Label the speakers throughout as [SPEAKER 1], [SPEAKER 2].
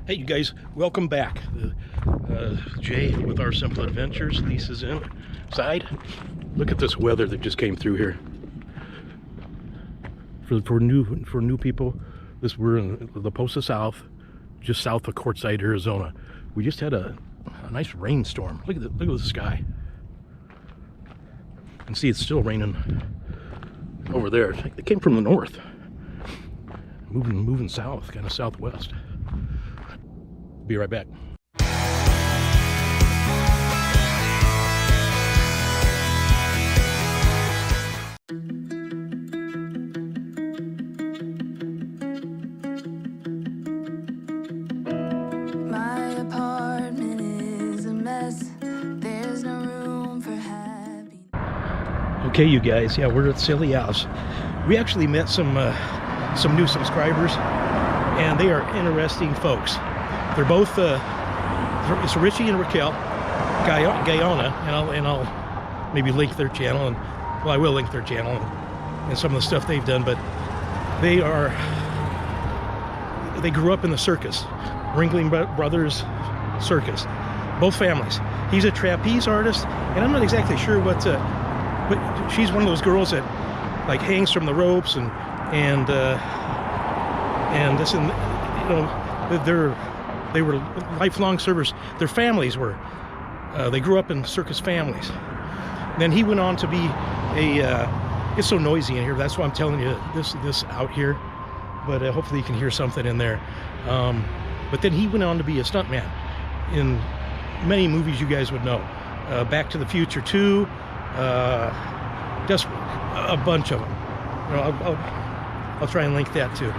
[SPEAKER 1] Hey, you guys, welcome back. Jay with Our Simple Adventures. Lisa's inside. Look at this weather that just came through here. For new people, we're in La Posa South, just south of Quartzsite, Arizona. We just had a nice rainstorm. Look at the sky. And see, it's still raining over there. It came from the north, moving south, kind of southwest. Be right back.
[SPEAKER 2] My apartment is a mess. There's no room for happy.
[SPEAKER 1] Okay, you guys, yeah, we're at Silly House. We actually met some new subscribers, and they are interesting folks. They're both it's Richie and Raquel Gaona, and I'll maybe link their channel, and well, I will link their channel and some of the stuff they've done. But they grew up in the circus, Ringling Brothers Circus, both families. He's a trapeze artist, and I'm not exactly sure what, but she's one of those girls that like hangs from the ropes and this, and you know, they were lifelong servers. Their families were, they grew up in circus families. Then he went on to be it's so noisy in here, that's why I'm telling you this out here, but hopefully you can hear something in there. But then he went on to be a stuntman in many movies you guys would know. Back to the Future 2, just a bunch of them. You know, I'll try and link that too.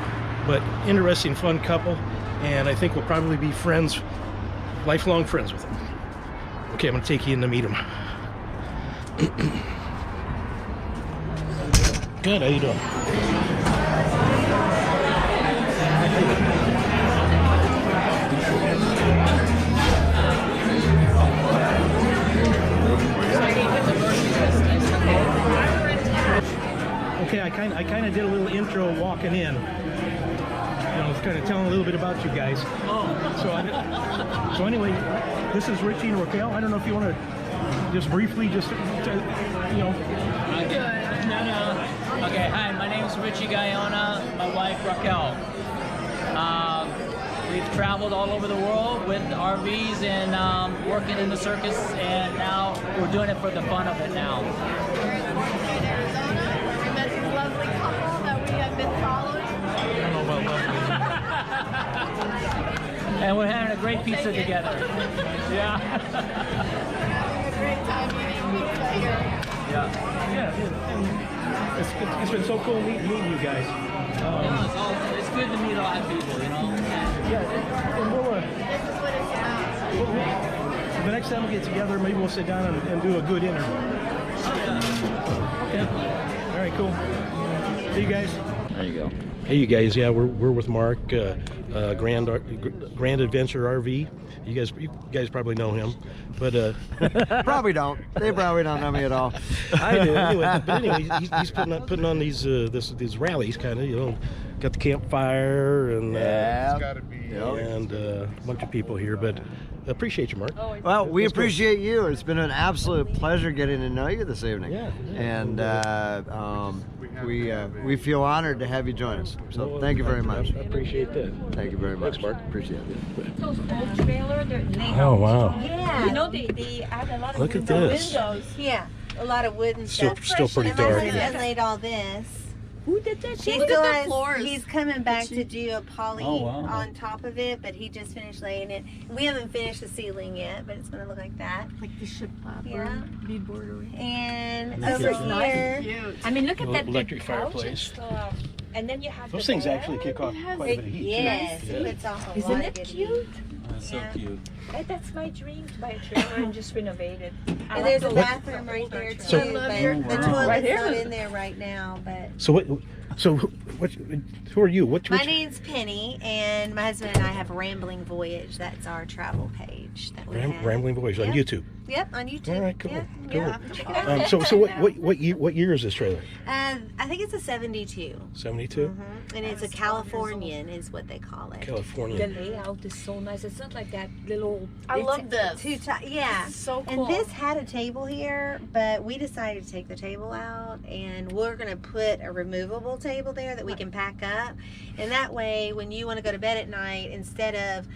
[SPEAKER 1] But interesting, fun couple, and I think we'll probably be friends, lifelong friends with them. Okay, I'm gonna take you in to meet them. Good, how you doing? Okay, I kind of did a little intro walking in. I was kind of telling a little bit about you guys. So anyway, this is Richie and Raquel. I don't know if you want to just briefly, you know.
[SPEAKER 3] I'm good. No. Okay, hi, my name is Richie Gaona, my wife Raquel. We've traveled all over the world with RVs and working in the circus, and now we're doing it for the fun of it now.
[SPEAKER 4] We met this lovely couple that we have been following.
[SPEAKER 1] I don't know about lovely.
[SPEAKER 3] And we're having a great pizza together. Yeah.
[SPEAKER 4] Having a great time eating pizza here.
[SPEAKER 1] Yeah, and it's been so cool meeting you guys.
[SPEAKER 3] It's good to meet a lot of people, you know.
[SPEAKER 1] Yeah, and we'll,
[SPEAKER 4] This is what it's about.
[SPEAKER 1] the next time we get together, maybe we'll sit down and do a good interview. Okay. All right, cool. See you guys.
[SPEAKER 3] There you go.
[SPEAKER 1] Hey, you guys. Yeah, we're with Mark, Grand Adventure RV. You guys probably know him, but
[SPEAKER 5] Probably don't. They probably don't know me at all.
[SPEAKER 1] I do. Anyway, he's putting on these rallies, kind of. You know, got the campfire and and a bunch of people here. But appreciate you, Mark.
[SPEAKER 5] Well, we appreciate you. It's been an absolute pleasure getting to know you this evening.
[SPEAKER 1] Yeah.
[SPEAKER 5] And we feel honored to have you join us. So
[SPEAKER 1] Well,
[SPEAKER 5] thank you very much.
[SPEAKER 1] I appreciate that.
[SPEAKER 5] Thank you very much.
[SPEAKER 1] Thanks, Mark.
[SPEAKER 5] Appreciate it.
[SPEAKER 6] Those old trailer,
[SPEAKER 1] Oh wow.
[SPEAKER 6] yeah, you know they add a lot of
[SPEAKER 1] Look at this.
[SPEAKER 6] windows.
[SPEAKER 4] Yeah, a lot of wood and
[SPEAKER 1] Still
[SPEAKER 4] stuff.
[SPEAKER 1] pretty
[SPEAKER 4] And my
[SPEAKER 1] dark.
[SPEAKER 4] husband laid all this.
[SPEAKER 6] Who did that?
[SPEAKER 4] He
[SPEAKER 6] Look
[SPEAKER 4] still
[SPEAKER 6] at the
[SPEAKER 4] has,
[SPEAKER 6] floors.
[SPEAKER 4] he's coming back to do a poly
[SPEAKER 3] Oh, wow.
[SPEAKER 4] on top of it, but he just finished laying it. We haven't finished the ceiling yet, but it's going to look like that.
[SPEAKER 6] like the ship
[SPEAKER 4] Yeah.
[SPEAKER 6] bordering.
[SPEAKER 4] And
[SPEAKER 1] This
[SPEAKER 4] over
[SPEAKER 1] is
[SPEAKER 6] nice.
[SPEAKER 4] here,
[SPEAKER 6] I mean, look at that
[SPEAKER 1] Electric
[SPEAKER 6] big couch
[SPEAKER 1] fireplace.
[SPEAKER 6] and stuff. And then you have
[SPEAKER 1] Those
[SPEAKER 6] the
[SPEAKER 1] things
[SPEAKER 6] bed.
[SPEAKER 1] actually kick off
[SPEAKER 6] It has-
[SPEAKER 1] quite a bit of heat.
[SPEAKER 4] yes,
[SPEAKER 1] too.
[SPEAKER 4] it puts off a lot
[SPEAKER 6] Isn't
[SPEAKER 4] of
[SPEAKER 6] it
[SPEAKER 4] good
[SPEAKER 6] cute?
[SPEAKER 4] heat.
[SPEAKER 3] That's so
[SPEAKER 4] Yeah.
[SPEAKER 3] cute.
[SPEAKER 6] That's my dream, to buy a trailer and just renovate it.
[SPEAKER 4] And there's a bathroom right there too,
[SPEAKER 1] So-
[SPEAKER 4] but the
[SPEAKER 6] Right
[SPEAKER 4] toilet's
[SPEAKER 6] here.
[SPEAKER 4] not in there right now, but
[SPEAKER 1] So So, who are you?
[SPEAKER 4] My name's Penny, and my husband and I have Rambling Voyage. That's our travel page that we have.
[SPEAKER 1] Rambling Voyage on YouTube.
[SPEAKER 4] Yep, on YouTube.
[SPEAKER 1] All right, cool.
[SPEAKER 4] Yeah,
[SPEAKER 1] Cool.
[SPEAKER 4] yeah, check it out.
[SPEAKER 1] So what year is this trailer?
[SPEAKER 4] I think it's a 72.
[SPEAKER 1] 72.
[SPEAKER 4] And it's a Californian, is what they call it.
[SPEAKER 6] The
[SPEAKER 1] California.
[SPEAKER 6] layout is so nice. It's not like that little.
[SPEAKER 7] I love this.
[SPEAKER 4] Yeah.
[SPEAKER 7] This is so cool.
[SPEAKER 4] And this had a table here, but we decided to take the table out, and we're going to put a removable table there that we can pack up. And that way, when you want to go to bed at night, instead of,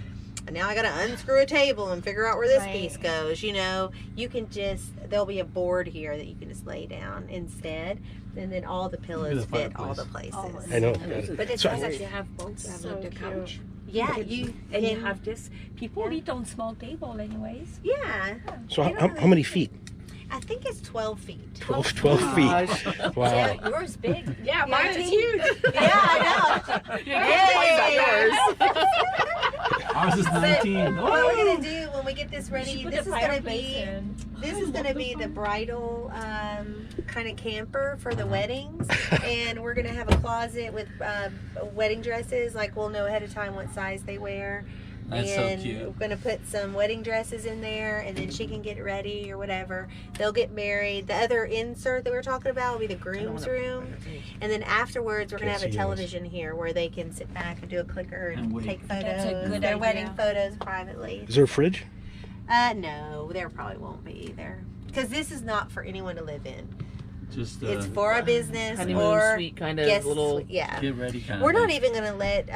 [SPEAKER 4] now I got to unscrew a table and figure out where this piece goes, you know, you can just, there'll be a board here that you can just lay down instead. And then all the pillows fit all the places.
[SPEAKER 1] I know.
[SPEAKER 6] But it's
[SPEAKER 1] So-
[SPEAKER 6] nice that you have both. You have like the couch.
[SPEAKER 4] Yeah,
[SPEAKER 6] and
[SPEAKER 4] you
[SPEAKER 6] have this. People eat on small table, anyways.
[SPEAKER 4] Yeah.
[SPEAKER 1] So how many feet?
[SPEAKER 4] I think it's 12 feet.
[SPEAKER 1] 12 feet. Wow.
[SPEAKER 6] Yeah, yours big.
[SPEAKER 7] Yeah, mine is huge.
[SPEAKER 4] Yeah, I know.
[SPEAKER 7] Yay.
[SPEAKER 3] Ours is 19.
[SPEAKER 4] What we're gonna do when we get this ready,
[SPEAKER 6] Put
[SPEAKER 4] this
[SPEAKER 6] the
[SPEAKER 4] is gonna
[SPEAKER 6] fireplace
[SPEAKER 4] be
[SPEAKER 6] in.
[SPEAKER 4] the bridal kind of camper for the weddings, and we're gonna have a closet with wedding dresses. Like, we'll know ahead of time what size they wear.
[SPEAKER 3] That's
[SPEAKER 4] and
[SPEAKER 3] so cute.
[SPEAKER 4] we're gonna put some wedding dresses in there, and then she can get ready or whatever. They'll get married. The other insert that we were talking about will be the groom's room, and then afterwards we're gonna
[SPEAKER 1] Can't
[SPEAKER 4] have a
[SPEAKER 1] see yours.
[SPEAKER 4] television here where they can sit back and do a clicker and
[SPEAKER 3] And wait.
[SPEAKER 4] take photos.
[SPEAKER 6] That's a good
[SPEAKER 4] their
[SPEAKER 6] idea.
[SPEAKER 4] wedding photos privately.
[SPEAKER 1] Is there a fridge?
[SPEAKER 4] No, there probably won't be either, because this is not for anyone to live in.
[SPEAKER 3] Just
[SPEAKER 4] It's for a business
[SPEAKER 7] honeymoon
[SPEAKER 4] or
[SPEAKER 7] suite kind of
[SPEAKER 4] guest
[SPEAKER 7] little-
[SPEAKER 4] suite. Yeah.
[SPEAKER 3] get ready kind
[SPEAKER 4] We're
[SPEAKER 3] of
[SPEAKER 4] not
[SPEAKER 3] thing.
[SPEAKER 4] even going to let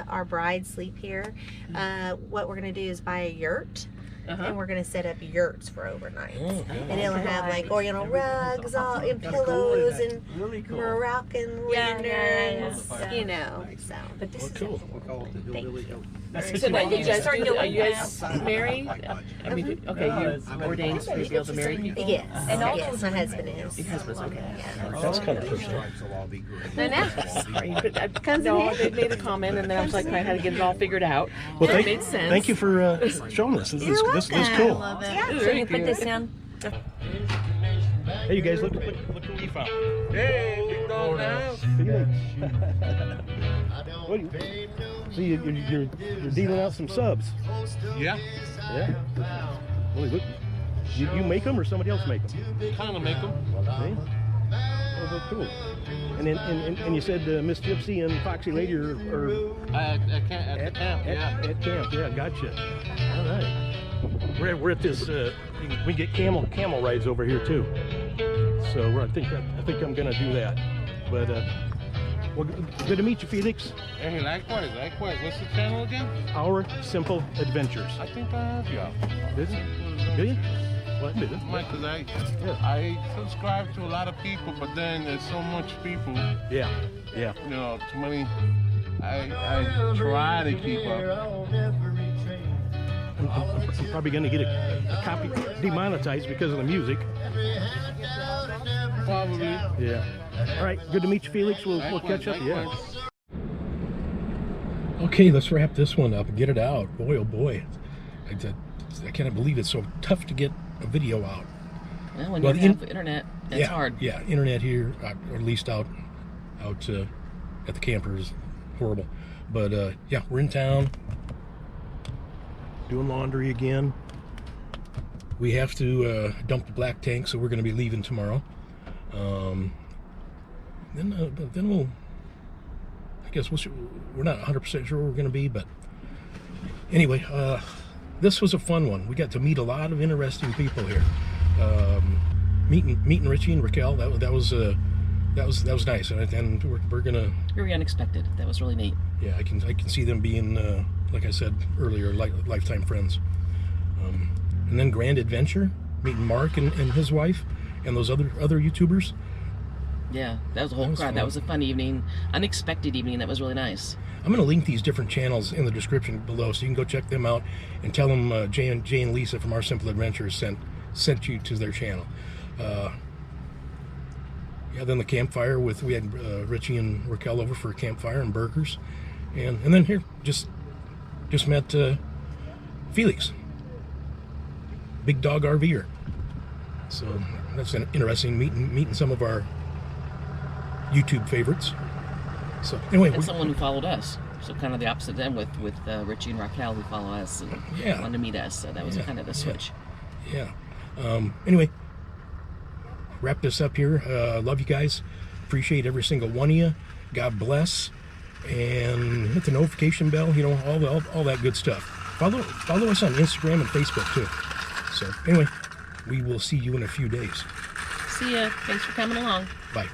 [SPEAKER 4] our bride sleep here. What we're going to do is buy a yurt, and we're going to set up yurts for overnight. And it'll have like Oriental rugs, all and pillows, and
[SPEAKER 3] Really cool.
[SPEAKER 4] Moroccan lanterns, you know. So,
[SPEAKER 6] But this is
[SPEAKER 1] Cool.
[SPEAKER 4] thank you.
[SPEAKER 7] So now you guys are you guys married? I mean, okay,
[SPEAKER 3] No,
[SPEAKER 7] you
[SPEAKER 3] it's really
[SPEAKER 7] ordained to be able to marry people.
[SPEAKER 4] Yes,
[SPEAKER 6] And all
[SPEAKER 4] yes, my husband is.
[SPEAKER 7] Your husband's okay.
[SPEAKER 1] That's kind of personal.
[SPEAKER 4] I know.
[SPEAKER 7] Sorry, but no, they made a comment, and then I was like, I had to get it all figured out.
[SPEAKER 1] Well,
[SPEAKER 7] it made sense.
[SPEAKER 1] thank you for showing us. This is cool.
[SPEAKER 7] Ooh,
[SPEAKER 6] So
[SPEAKER 7] very
[SPEAKER 6] you put
[SPEAKER 7] cute.
[SPEAKER 6] this down.
[SPEAKER 1] Hey, you guys, look what we found.
[SPEAKER 5] Hey, BiggDogg Rver.
[SPEAKER 1] What do you, so you're dealing out some subs.
[SPEAKER 8] Yeah,
[SPEAKER 1] Yeah. Well, look, you make them or somebody else make them?
[SPEAKER 8] kind of make them.
[SPEAKER 1] See? Oh, well, cool. And then and you said Miss Gypsy and Foxy Lady are
[SPEAKER 8] At the camp, yeah.
[SPEAKER 1] at camp. Yeah, gotcha. All right. We're at this. We get camel rides over here too. So I think I'm gonna do that. But well, good to meet you, Felix.
[SPEAKER 8] Hey, likewise. What's the channel again?
[SPEAKER 1] Our Simple Adventures.
[SPEAKER 8] I think I have you.
[SPEAKER 1] Did you? Did you? Well, I didn't.
[SPEAKER 8] Because I subscribe to a lot of people, but then there's so much people,
[SPEAKER 1] Yeah.
[SPEAKER 8] you know, too many. I try to keep up.
[SPEAKER 1] I'm probably going to get a copy demonetized because of the music.
[SPEAKER 8] Probably.
[SPEAKER 1] Yeah. All right. Good to meet you, Felix. We'll catch up. Yeah.
[SPEAKER 8] Likewise.
[SPEAKER 1] Okay, let's wrap this one up and get it out. Boy, oh boy. I can't believe it's so tough to get a video out.
[SPEAKER 7] Well, when
[SPEAKER 1] Well,
[SPEAKER 7] you have internet, it's
[SPEAKER 1] yeah,
[SPEAKER 7] hard.
[SPEAKER 1] Yeah, internet here, or at least out at the camper is horrible. But yeah, we're in town doing laundry again. We have to dump the black tank, so we're going to be leaving tomorrow. Then we'll. I guess we're not 100% sure where we're going to be, but anyway, this was a fun one. We got to meet a lot of interesting people here. Meeting Richie and Raquel, that was nice, and we're gonna.
[SPEAKER 7] Very unexpected. That was really neat.
[SPEAKER 1] Yeah, I can see them being, like I said earlier, lifetime friends. And then Grand Adventure, meeting Mark and his wife, and those other YouTubers.
[SPEAKER 7] Yeah, that was a whole crowd.
[SPEAKER 1] fun.
[SPEAKER 7] That was a fun evening, unexpected evening. That was really nice.
[SPEAKER 1] I'm going to link these different channels in the description below, so you can go check them out and tell them Jay and Lisa from Our Simple Adventures sent you to their channel. Yeah, then the campfire we had Richie and Raquel over for a campfire and burgers, and then here just met Felix, BiggDogg Rver. So that's interesting meeting some of our YouTube favorites. So anyway,
[SPEAKER 9] And someone who followed us. So kind of the opposite then with Richie and Raquel who follow us and wanted to meet us. So that was kind of the switch.
[SPEAKER 1] Yeah. Anyway, wrap this up here. Love you guys. Appreciate every single one of you. God bless. And hit the notification bell. You know, all that good stuff. Follow us on Instagram and Facebook too. So anyway, we will see you in a few days.
[SPEAKER 9] See ya. Thanks for coming along.
[SPEAKER 1] Bye.